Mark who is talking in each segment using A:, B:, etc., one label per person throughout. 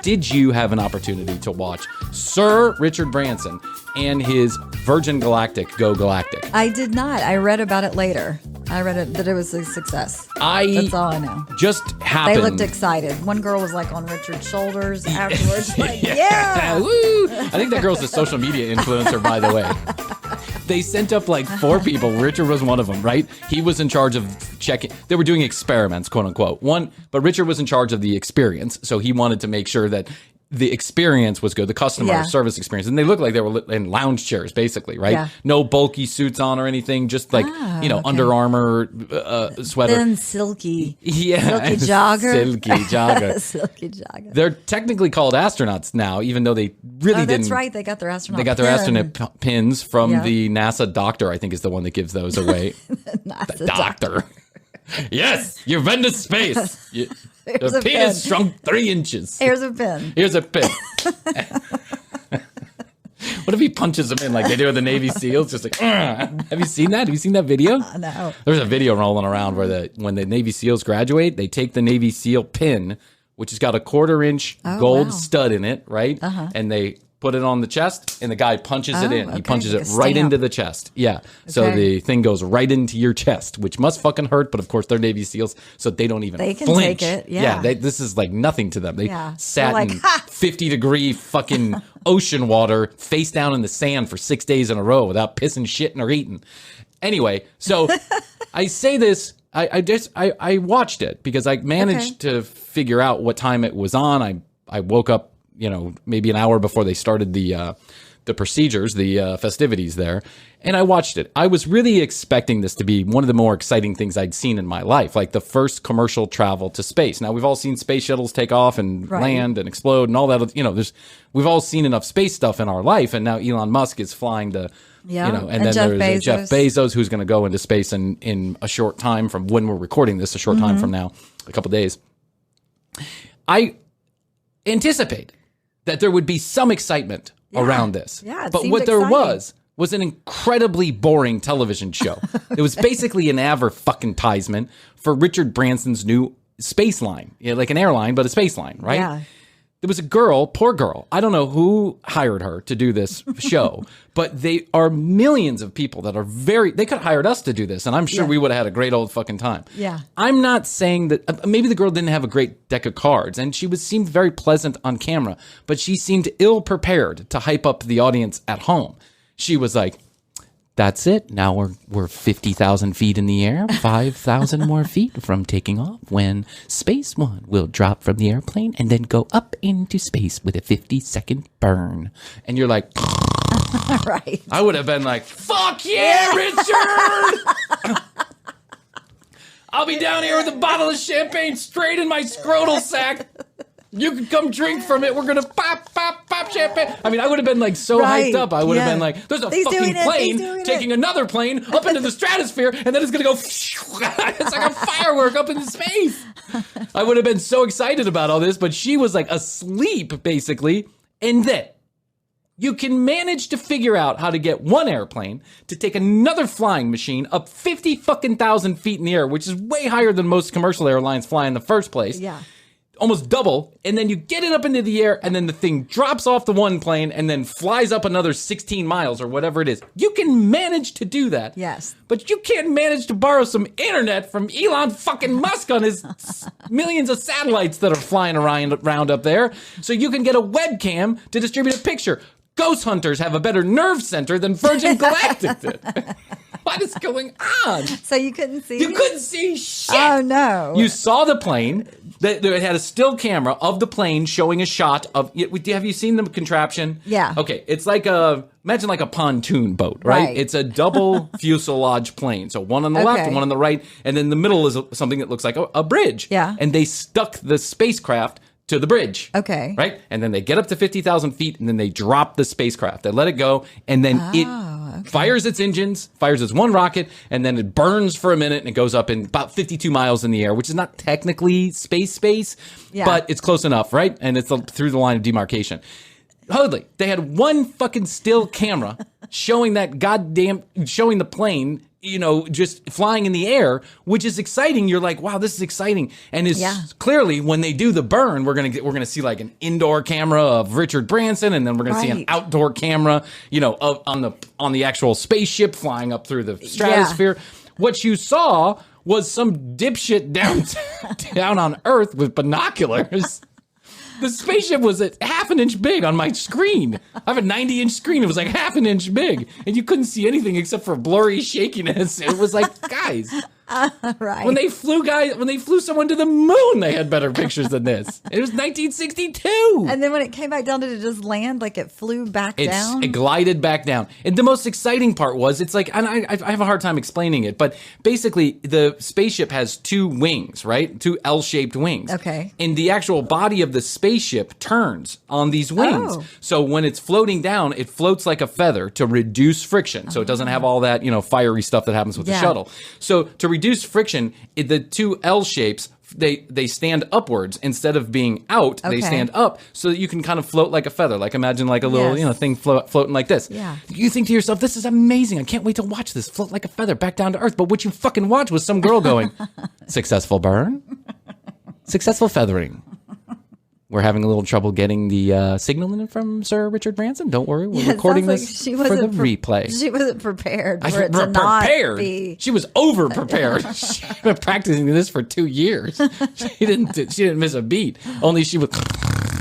A: Did you have an opportunity to watch Sir Richard Branson and his Virgin Galactic Go Galactic?
B: I did not. I read about it later. I read it that it was a success. That's all I know.
A: Just happened.
B: They looked excited. One girl was like on Richard's shoulders afterwards. Like, yeah.
A: Woo! I think that girl's a social media influencer, by the way. They sent up like 4 people. Richard was one of them, right? He was in charge of checking. They were doing experiments, quote unquote. But Richard was in charge of the experience. So he wanted to make sure that the experience was good, the customer service experience. And they looked like they were in lounge chairs, basically, right? Yeah. No bulky suits on or anything, just like, Under Armour sweater.
B: Thin, silky.
A: Yeah.
B: Silky jogger.
A: Silky jogger.
B: Silky jogger.
A: They're technically called astronauts now, even though they really didn't.
B: That's right. They got their astronaut
A: They got their astronaut pins from the NASA doctor, I think is the one that gives those away.
B: NASA
A: doctor. Yes, you've been to space. The penis shrunk 3 inches.
B: Here's a pin.
A: Here's a pin. What if he punches them in like they do with the Navy SEALs? Just like, have you seen that? Have you seen that video?
B: No.
A: There's a video rolling around where when the Navy SEALs graduate, they take the Navy SEAL pin, which has got a 1/4-inch gold stud in it, right? And they put it on the chest, and the guy punches it in. He punches it right into the chest. Yeah. So the thing goes right into your chest, which must fucking hurt. But of course, they're Navy SEAls, so they don't even flinch.
B: Take it. Yeah.
A: This is like nothing to them. They sat in 50-degree fucking ocean water, face down in the sand for 6 days in a row without pissing, shitting, or eating. Anyway, so I say this. I watched it because I managed to figure out what time it was on. I woke up, maybe an hour before they started the procedures, the festivities there. And I watched it. I was really expecting this to be one of the more exciting things I'd seen in my life, like the first commercial travel to space. Now, we've all seen space shuttles take off and land and explode and all that. We've all seen enough space stuff in our life. And now Elon Musk is flying to, and then there's Jeff Bezos, who's going to go into space in a short time from when we're recording this, a short time from now, a couple days. I anticipate that there would be some excitement around this.
B: Yeah,
A: but what there was an incredibly boring television show. It was basically an advertisement for Richard Branson's new space line. Like an airline, but a space line, right? Yeah. There was a girl, poor girl. I don't know who hired her to do this show, but they are millions of people that are they could have hired us to do this, and I'm sure we would have had a great old fucking time. Yeah. I'm not saying that, maybe the girl didn't have a great deck of cards, and she seemed very pleasant on camera, but she seemed ill prepared to hype up the audience at home. She was like, that's it. Now we're 50,000 feet in the air, 5,000 more feet from taking off when Space One will drop from the airplane and then go up into space with a 50-second burn. And you're like,
B: right.
A: I would have been like, fuck yeah, Richard! I'll be down here with a bottle of champagne straight in my scrotal sack. You can come drink from it. We're going to pop champagne. I mean, I would have been like so hyped up. I would have been like, there's a fucking plane taking another plane up into the stratosphere, and then it's going to go, it's like a firework up into space. I would have been so excited about all this, but she was like asleep, basically. And then you can manage to figure out how to get one airplane to take another flying machine up 50,000 feet in the air, which is way higher than most commercial airlines fly in the first place.
B: Yeah.
A: Almost double, and then you get it up into the air, and then the thing drops off the one plane and then flies up another 16 miles or whatever it is. You can manage to do that.
B: Yes.
A: But you can't manage to borrow some internet from Elon fucking Musk on his millions of satellites that are flying around up there, so you can get a webcam to distribute a picture. Ghost hunters have a better nerve center than Virgin Galactic did. What is going on?
B: So you couldn't see?
A: You couldn't see shit.
B: Oh, no.
A: You saw the plane. It had a still camera of the plane showing a shot of... Have you seen the contraption?
B: Yeah.
A: Okay, it's like imagine like a pontoon boat, right? It's a double fuselage plane. So one on the left and one on the right. And then the middle is something that looks like a bridge.
B: Yeah.
A: And they stuck the spacecraft to the bridge.
B: Okay.
A: Right? And then they get up to 50,000 feet, and then they drop the spacecraft. They let it go, and then it fires its engines, fires its one rocket, and then it burns for a minute, and it goes up in about 52 miles in the air, which is not technically space, but it's close enough, right? And it's through the line of demarcation. Totally. They had one fucking still camera showing the plane just flying in the air, which is exciting. You're like, wow, this is exciting. And it's clearly when they do the burn, we're gonna see like an indoor camera of Richard Branson, and then we're gonna see an outdoor camera, on the actual spaceship flying up through the stratosphere. What you saw was some dipshit down on Earth with binoculars. The spaceship was half an inch big on my screen. I have a 90-inch screen. It was like half an inch big. And you couldn't see anything except for blurry shakiness. It was like, guys, when they flew someone to the moon, they had better pictures than this. It was 1962.
B: And then when it came back down, did it just land like it flew back down?
A: It glided back down. And the most exciting part was, it's like, and I have a hard time explaining it, but basically the spaceship has two wings, right? Two L-shaped wings.
B: Okay.
A: And the actual body of the spaceship turns on these wings. Oh. So when it's floating down, it floats like a feather to reduce friction. So it doesn't have all that, fiery stuff that happens with the shuttle. So to reduce friction, the two L shapes, they stand upwards instead of being out. They stand up so that you can kind of float like a feather. Like imagine like a little thing floating like this.
B: Yeah.
A: You think to yourself, this is amazing. I can't wait to watch this float like a feather back down to Earth. But what you fucking watch was some girl going, successful burn, successful feathering. We're having a little trouble getting the signal in from Sir Richard Branson. Don't worry, we're recording this for the replay.
B: She wasn't prepared for it to not be.
A: She was over prepared. She'd been practicing this for 2 years. She didn't miss a beat. Only she was.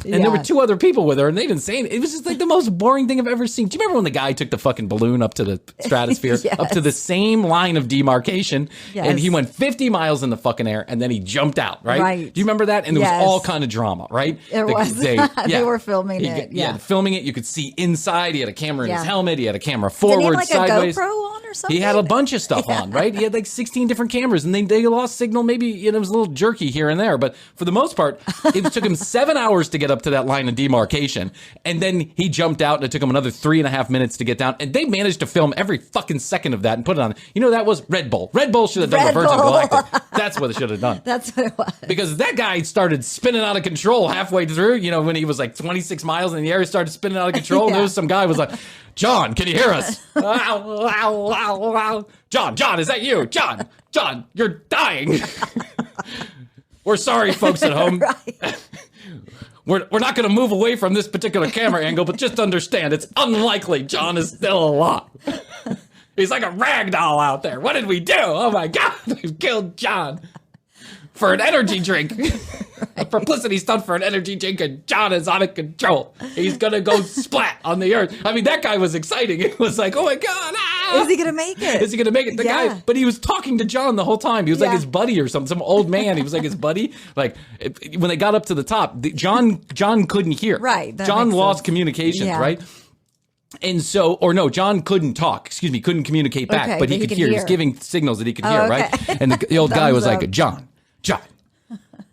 A: And there were two other people with her, and they didn't say anything. It was just like the most boring thing I've ever seen. Do you remember when the guy took the fucking balloon up to the stratosphere, up to the same line of demarcation, and he went 50 miles in the fucking air, and then he jumped out, right? Do you remember that? And there was all kind of drama, right?
B: There was. They were filming it.
A: Yeah, filming it. You could see inside. He had a camera in his helmet. He had a camera forward, sideways.
B: Did he have like a GoPro on or something?
A: He had a bunch of stuff on, right? He had like 16 different cameras, and they lost signal. Maybe it was a little jerky here and there, but for the most part, it took him 7 hours to get up to that line of demarcation. And then he jumped out, and it took him another 3.5 minutes to get down. And they managed to film every fucking second of that and put it on. That was Red Bull. Red Bull should have done the Virgin Galactic. That's what it should have done.
B: That's what it was.
A: Because that guy started spinning out of control halfway through. When he was like 26 miles in the air, he started spinning out of control. And there was some guy who was like, John, can you hear us? John, is that you? John, you're dying. We're sorry, folks at home. We're not going to move away from this particular camera angle, but just understand, it's unlikely John is still alive. He's like a rag doll out there. What did we do? Oh my God, we've killed John for an energy drink. A publicity stunt for an energy drink, and John is out of control. He's going to go splat on the Earth. I mean, that guy was exciting. It was like, oh my God.
B: Is he going to make it?
A: Is he going to make it? The guy, but he was talking to John the whole time. He was like his buddy or something, some old man. He was like his buddy. Like when they got up to the top, John couldn't hear.
B: Right.
A: John lost communication, right? And so, or no, John couldn't talk, couldn't communicate back, but he could hear. He was giving signals that he could hear, right? And the old guy was like, John,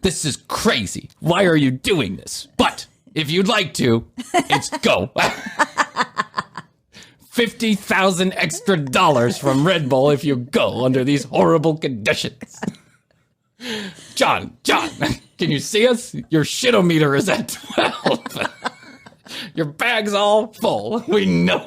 A: this is crazy. Why are you doing this? But if you'd like to, it's go. $50,000 extra from Red Bull if you go under these horrible conditions. John, can you see us? Your shitometer is at 12. Your bag's all full. We know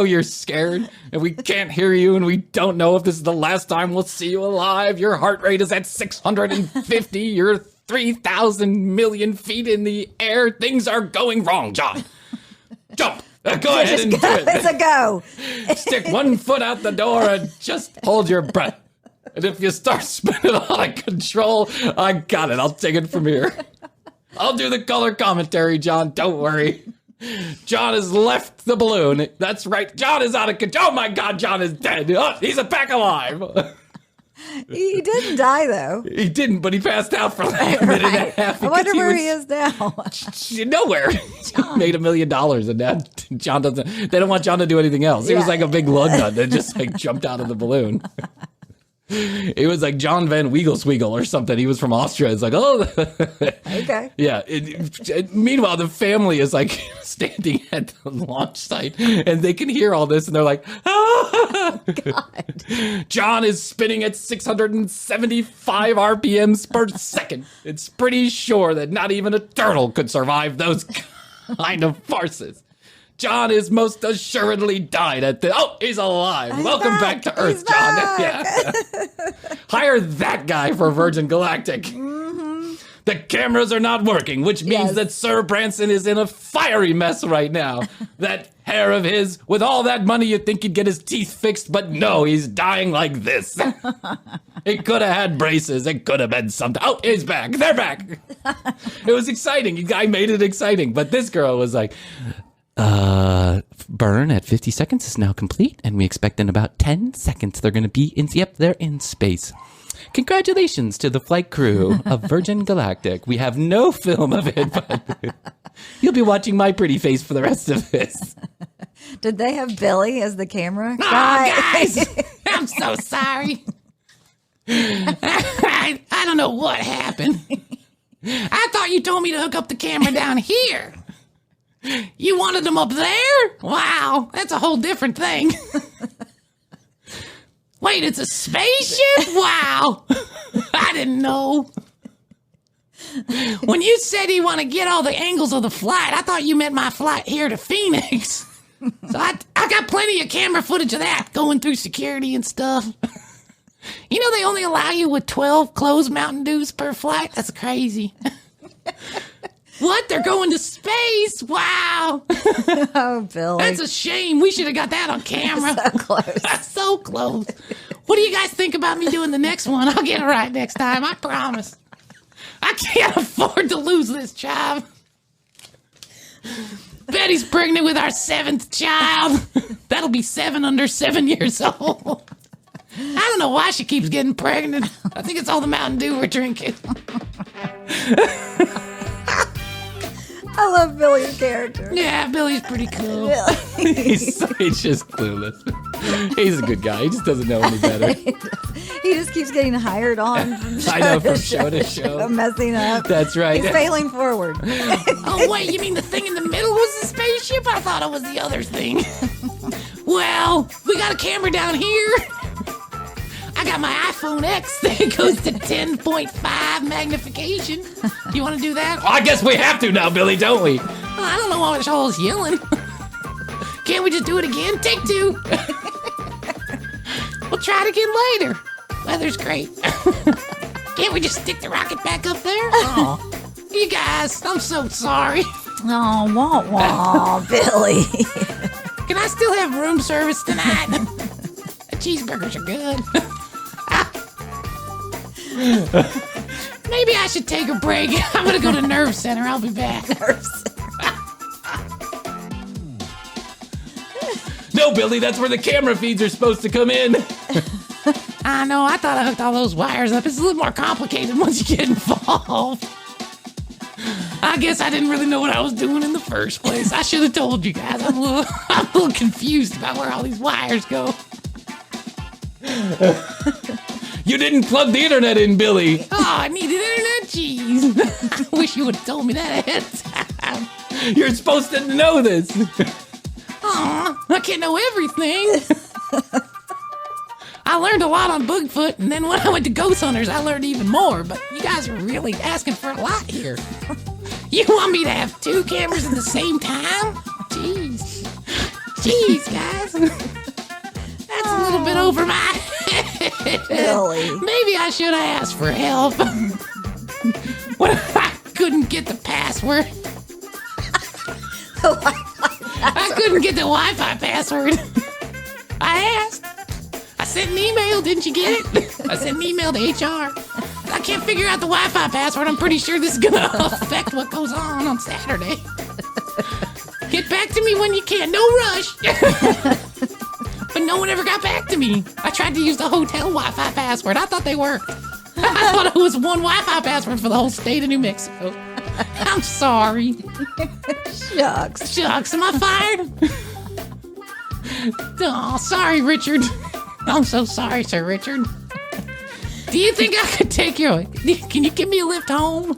A: you're scared, and we can't hear you, and we don't know if this is the last time we'll see you alive. Your heart rate is at 650. You're 3,000 million feet in the air. Things are going wrong, John. Jump. Go ahead and do it.
B: It's a go.
A: Stick one foot out the door and just hold your breath. And if you start spinning out of control, I got it. I'll take it from here. I'll do the color commentary, John. Don't worry. John has left the balloon. That's right. John is out of control. Oh, my God. John is dead. Oh, he's back alive.
B: He didn't die, though.
A: He didn't, but he passed out for like a minute and a half.
B: I wonder where he is now.
A: Nowhere. He made $1 million, and now John doesn't. They don't want John to do anything else. He was like a big lug nut that just like jumped out of the balloon. It was like John Van Weigelsweigel or something. He was from Austria. It's like, oh.
B: Okay.
A: Yeah. Meanwhile, the family is like standing at the launch site, and they can hear all this, and they're like, oh, God. John is spinning at 675 RPMs per second. It's pretty sure that not even a turtle could survive those kind of farces. John is most assuredly died at the... Oh, he's alive. Welcome back to Earth, John. Yeah. Hire that guy for Virgin Galactic. Mm-hmm. The cameras are not working, which means that Sir Branson is in a fiery mess right now. That hair of his, with all that money, you'd think he'd get his teeth fixed, but no, he's dying like this. He could have had braces. It could have been something. Oh, he's back. They're back. It was exciting. I made it exciting. But this girl was like, burn at 50 seconds is now complete, and we expect in about 10 seconds they're going to be in, yep, they're in space. Congratulations to the flight crew of Virgin Galactic. We have no film of it, but you'll be watching my pretty face for the rest of this.
B: Did they have Billy as the camera
A: guy? Oh, guys, I'm so sorry. I don't know what happened. I thought you told me to hook up the camera down here. You wanted them up there? Wow, that's a whole different thing. Wait, it's a spaceship? Wow. I didn't know. When you said you want to get all the angles of the flight, I thought you meant my flight here to Phoenix. So I got plenty of camera footage of that going through security and stuff. You know they only allow you with 12 closed Mountain Dews per flight? That's crazy. What? They're going to space? Wow.
B: Oh, Billy.
A: That's a shame. We should have got that on camera.
B: So close.
A: So close. What do you guys think about me doing the next one? I'll get it right next time. I promise. I can't afford to lose this job. Betty's pregnant with our 7th child. That'll be 7 under 7 years old. I don't know why she keeps getting pregnant. I think it's all the Mountain Dew we're drinking.
B: I love Billy's character.
A: Yeah, Billy's pretty cool. He's just clueless. He's a good guy. He just doesn't know any better.
B: He just keeps getting hired on from show to show. Messing up.
A: That's right.
B: He's failing forward.
A: Oh, wait, you mean the thing in the middle was the spaceship? I thought it was the other thing. Well, we got a camera down here. I got my iPhone X that goes to 10.5 magnification. You want to do that? Well, I guess we have to now, Billy, don't we? Well, I don't know why this whole yelling. Can't we just do it again? Take 2. We'll try it again later. Weather's great. Can't we just stick the rocket back up there? Oh, you guys, I'm so sorry.
B: Oh, wah, Billy.
A: Can I still have room service tonight? The cheeseburgers are good. Maybe I should take a break. I'm gonna go to Nerve Center. I'll be back. No, Billy, that's where the camera feeds are supposed to come in. I know. I thought I hooked all those wires up. It's a little more complicated once you get involved. I guess I didn't really know what I was doing in the first place. I should have told you guys. I'm a little confused about where all these wires go. You didn't plug the internet in, Billy. Oh, I needed internet. Jeez. I wish you would have told me that ahead of time. You're supposed to know this. Aw, I can't know everything. I learned a lot on Bigfoot, and then when I went to Ghost Hunters, I learned even more. But you guys are really asking for a lot here. You want me to have 2 cameras at the same time? Jeez, guys. That's a little bit over my head.
B: Really?
A: Maybe I should have asked for help. When I couldn't get the password. I couldn't get the Wi-Fi password. I asked. I sent an email. Didn't you get it? I sent an email to HR. I can't figure out the Wi-Fi password. I'm pretty sure this is going to affect what goes on Saturday. Get back to me when you can. No rush. But no one ever got back to me. I tried to use the hotel Wi-Fi password. I thought they worked. I thought it was one Wi-Fi password for the whole state of New Mexico. I'm sorry.
B: Shucks.
A: Am I fired? Oh, sorry, Richard. I'm so sorry, Sir Richard. Do you think I could take you? Can you give me a lift home?